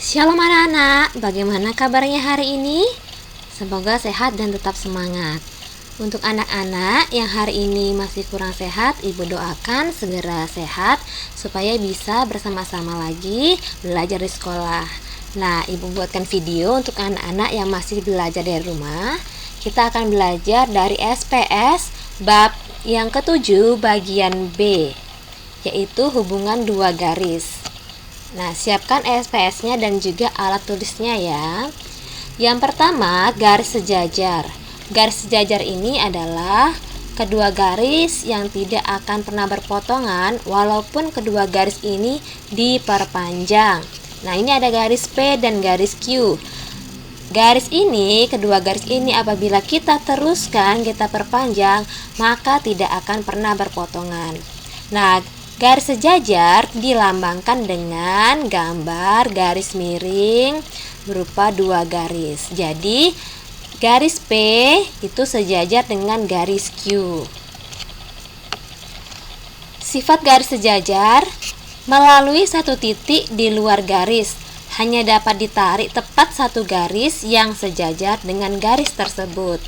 Shalom anak-anak, bagaimana kabarnya hari ini? Semoga sehat dan tetap semangat. Untuk anak-anak yang hari ini masih kurang sehat, Ibu doakan segera sehat supaya bisa bersama-sama lagi belajar di sekolah. Nah, Ibu buatkan video untuk anak-anak yang masih belajar dari rumah. Kita akan belajar dari SPS bab yang ke-7 bagian B, yaitu hubungan dua garis. Nah, siapkan SPS-nya dan juga alat tulisnya ya. Yang pertama, garis sejajar. Garis sejajar ini adalah kedua garis yang tidak akan pernah berpotongan walaupun kedua garis ini diperpanjang. Nah, ini ada garis P dan garis Q. Kedua garis ini apabila kita teruskan, kita perpanjang, maka tidak akan pernah berpotongan. Nah, garis sejajar dilambangkan dengan gambar garis miring berupa dua garis. Jadi, garis P itu sejajar dengan garis Q. Sifat garis sejajar melalui satu titik di luar garis hanya dapat ditarik tepat satu garis yang sejajar dengan garis tersebut.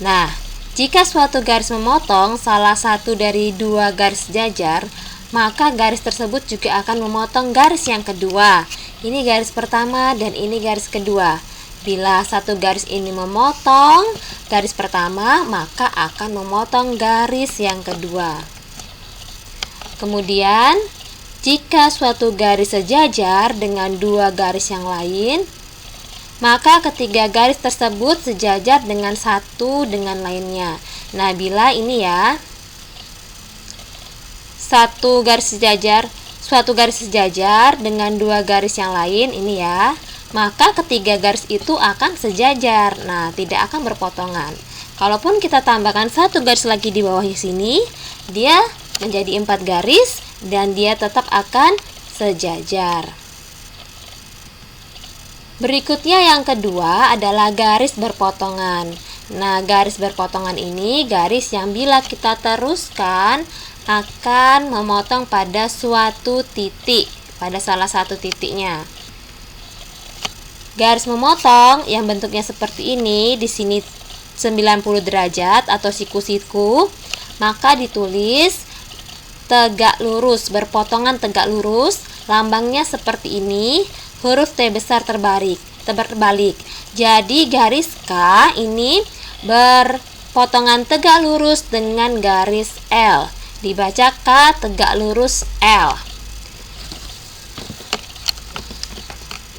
Nah, jika suatu garis memotong salah satu dari dua garis sejajar, maka garis tersebut juga akan memotong garis yang kedua. Ini garis pertama dan ini garis kedua. Bila satu garis ini memotong garis pertama, maka akan memotong garis yang kedua. Kemudian, jika suatu garis sejajar dengan dua garis yang lain, maka ketiga garis tersebut sejajar dengan satu dengan lainnya. Nah, bila ini ya, suatu garis sejajar dengan dua garis yang lain ini ya, maka ketiga garis itu akan sejajar. Nah, tidak akan berpotongan. Kalaupun kita tambahkan satu garis lagi di bawahnya sini, dia menjadi 4 garis dan dia tetap akan sejajar. Berikutnya yang kedua adalah garis berpotongan. Nah, garis berpotongan ini garis yang bila kita teruskan akan memotong pada suatu titik, pada salah satu titiknya. Garis memotong yang bentuknya seperti ini, di sini 90 derajat atau siku-siku, maka ditulis tegak lurus, berpotongan tegak lurus, lambangnya seperti ini. Huruf T besar terbalik. Jadi garis K ini berpotongan tegak lurus dengan garis L. Dibaca K tegak lurus L.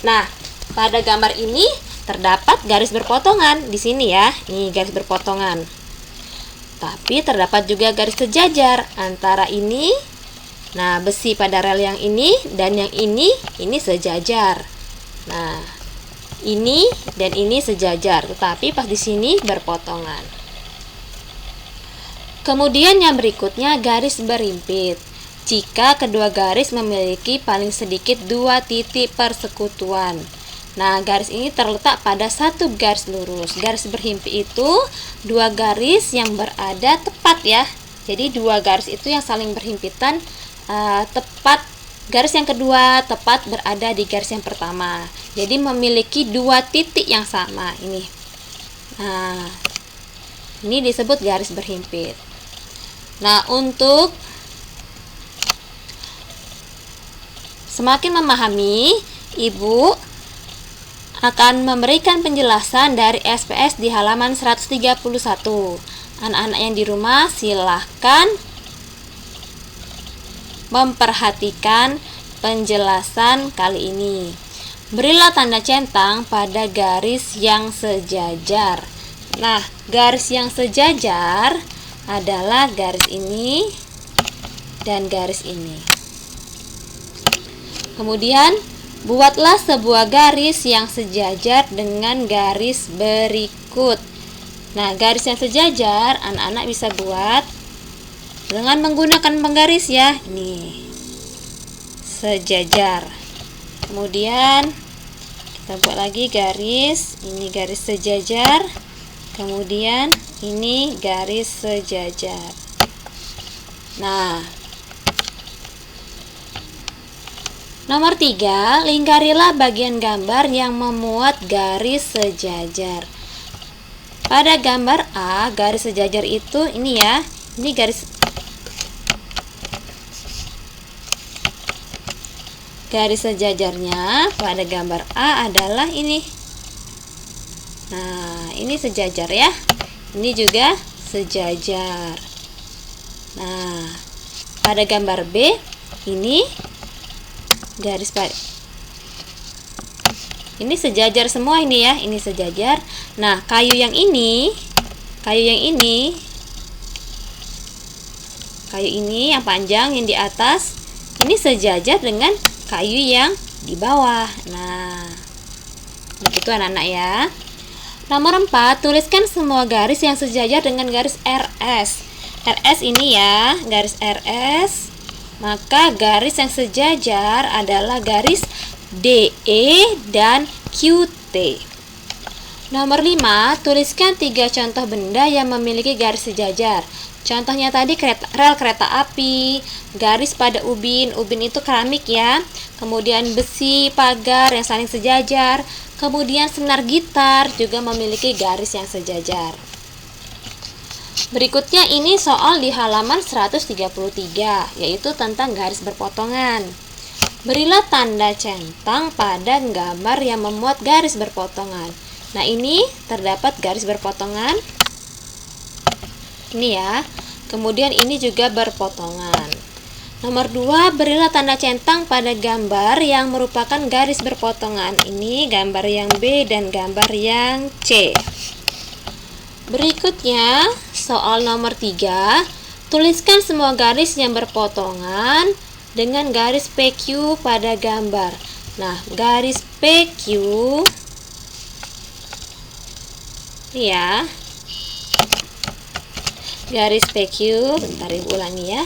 Nah, pada gambar ini terdapat garis berpotongan di sini ya. Ini garis berpotongan. Tapi terdapat juga garis sejajar antara ini. Nah, besi pada rel yang ini dan yang ini sejajar. Nah, ini dan ini sejajar, tetapi pas di sini berpotongan. Kemudian yang berikutnya garis berimpit. Jika kedua garis memiliki paling sedikit 2 titik persekutuan. Nah, garis ini terletak pada satu garis lurus. Garis berhimpit itu 2 garis yang berada tepat ya. Jadi 2 garis itu yang saling berhimpitan tepat, garis yang kedua tepat berada di garis yang pertama. Jadi memiliki 2 titik yang sama ini. Nah, ini disebut garis berhimpit. Nah, untuk semakin memahami, Ibu akan memberikan penjelasan dari SPS di halaman 131. Anak-anak yang di rumah silahkan memperhatikan penjelasan kali ini. Berilah tanda centang pada garis yang sejajar. Nah, garis yang sejajar adalah garis ini dan garis ini. Kemudian, buatlah sebuah garis yang sejajar dengan garis berikut. Nah, garis yang sejajar anak-anak bisa buat dengan menggunakan penggaris ya. Nih, sejajar. Kemudian kita buat lagi garis. Ini garis sejajar. Kemudian ini garis sejajar. Nomor 3, lingkarilah bagian gambar yang memuat garis sejajar. Pada gambar A, garis sejajar itu ini ya. Ini garis sejajarnya pada gambar A adalah ini. Nah, ini sejajar ya. Ini juga sejajar. Nah, pada gambar B ini ini sejajar semua ini ya, ini sejajar. Nah, kayu yang ini yang panjang yang di atas ini sejajar dengan kayu yang di bawah. Nah, begitu anak-anak ya. Nomor 4, tuliskan semua garis yang sejajar dengan garis RS. RS ini ya, garis RS. Maka garis yang sejajar adalah garis DE dan QT. Nomor 5, tuliskan 3 contoh benda yang memiliki garis sejajar. Contohnya tadi rel kereta api, garis pada ubin itu keramik ya. Kemudian besi, pagar yang saling sejajar. Kemudian senar gitar juga memiliki garis yang sejajar. Berikutnya ini soal di halaman 133, yaitu tentang garis berpotongan. Berilah tanda centang pada gambar yang memuat garis berpotongan. Nah, ini terdapat garis berpotongan. Ini ya. Kemudian ini juga berpotongan. Nomor 2, berilah tanda centang pada gambar yang merupakan garis berpotongan. Ini gambar yang B dan gambar yang C. Berikutnya, soal nomor 3, tuliskan semua garis yang berpotongan dengan garis PQ pada gambar. Nah, garis PQ ya. Garis PQ, bentar Ibu ulangi ya.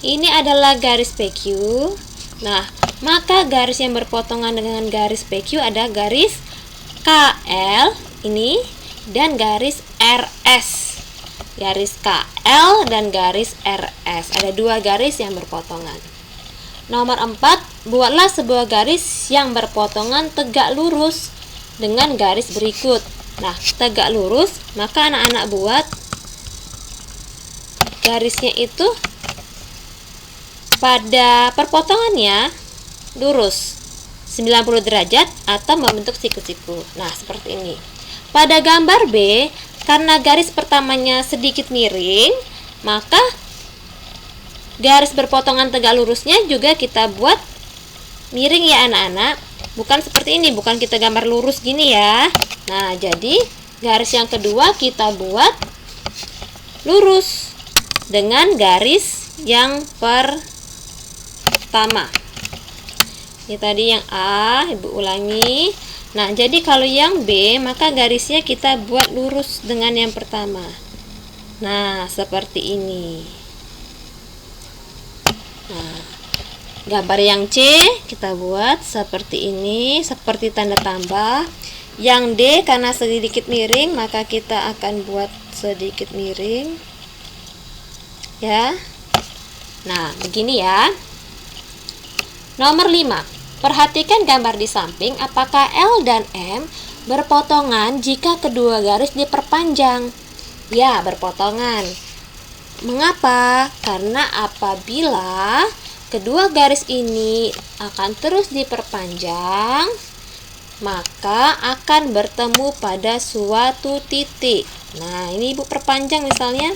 Ini adalah garis PQ. Nah, maka garis yang berpotongan dengan garis PQ ada garis KL ini dan garis RS. Garis KL dan garis RS. Ada 2 garis yang berpotongan. Nomor 4, buatlah sebuah garis yang berpotongan tegak lurus dengan garis berikut. Nah, tegak lurus, maka anak-anak buat garisnya itu pada perpotongannya lurus 90 derajat atau membentuk siku-siku. Nah, seperti ini. Pada gambar B, karena garis pertamanya sedikit miring, maka garis berpotongan tegak lurusnya juga kita buat miring ya anak-anak. Bukan seperti ini, bukan kita gambar lurus gini ya. Nah, jadi garis yang kedua kita buat lurus dengan garis yang pertama. Ini tadi yang A, Ibu ulangi. Nah, jadi kalau yang B, maka garisnya kita buat lurus dengan yang pertama. Nah, seperti ini. Nah, gambar yang C kita buat seperti ini, seperti tanda tambah. Yang D karena sedikit miring, maka kita akan buat sedikit miring. Ya. Nah, begini ya. Nomor 5. Perhatikan gambar di samping, apakah L dan M berpotongan jika kedua garis diperpanjang? Ya, berpotongan. Mengapa? Karena apabila kedua garis ini akan terus diperpanjang, maka akan bertemu pada suatu titik. Nah, ini Ibu perpanjang misalnya,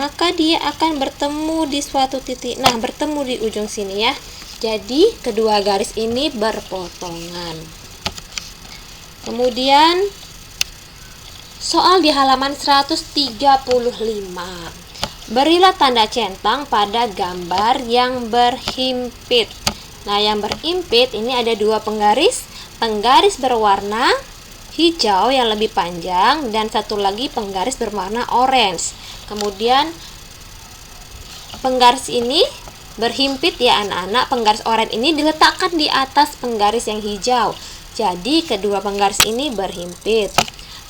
maka dia akan bertemu di suatu titik. Nah, bertemu di ujung sini ya. Jadi, kedua garis ini berpotongan. Kemudian, soal di halaman 135. Berilah tanda centang pada gambar yang berhimpit. Nah, yang berhimpit ini ada 2 penggaris. Penggaris berwarna hijau yang lebih panjang dan satu lagi penggaris berwarna orange. Kemudian, penggaris ini berhimpit ya anak-anak. Penggaris oranye ini diletakkan di atas penggaris yang hijau. Jadi kedua penggaris ini berhimpit.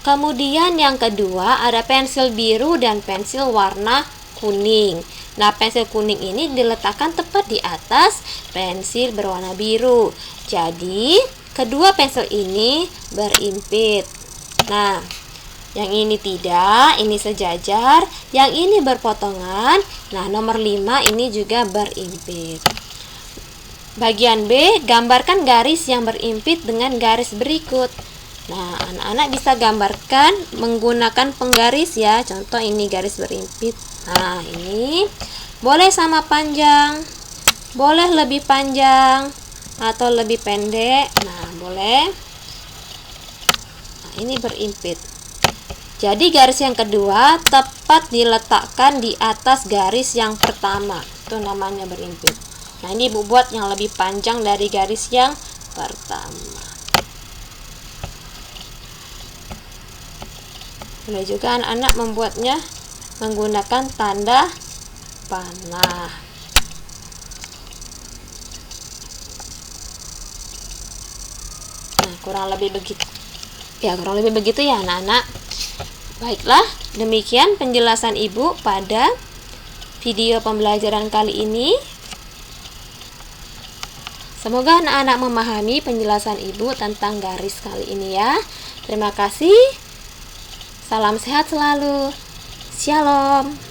Kemudian yang kedua ada pensil biru dan pensil warna kuning. Nah, pensil kuning ini diletakkan tepat di atas pensil berwarna biru. Jadi, kedua pensil ini berimpit. Nah, yang ini tidak, ini sejajar, yang ini berpotongan. Nah, nomor 5 ini juga berimpit. Bagian B, gambarkan garis yang berimpit dengan garis berikut. Nah, anak-anak bisa gambarkan menggunakan penggaris ya. Contoh ini garis berimpit. Nah, ini boleh sama panjang, boleh lebih panjang atau lebih pendek. Nah, boleh. Nah, ini berimpit. Jadi garis yang kedua tepat diletakkan di atas garis yang pertama. Itu namanya berimpit. Nah, ini Ibu buat yang lebih panjang dari garis yang pertama. Boleh juga anak-anak membuatnya menggunakan tanda panah. Nah, kurang lebih begitu. Ya, kurang lebih begitu ya anak-anak. Baiklah, demikian penjelasan Ibu pada video pembelajaran kali ini. Semoga anak-anak memahami penjelasan Ibu tentang garis kali ini ya. Terima kasih. Salam sehat selalu. Shalom.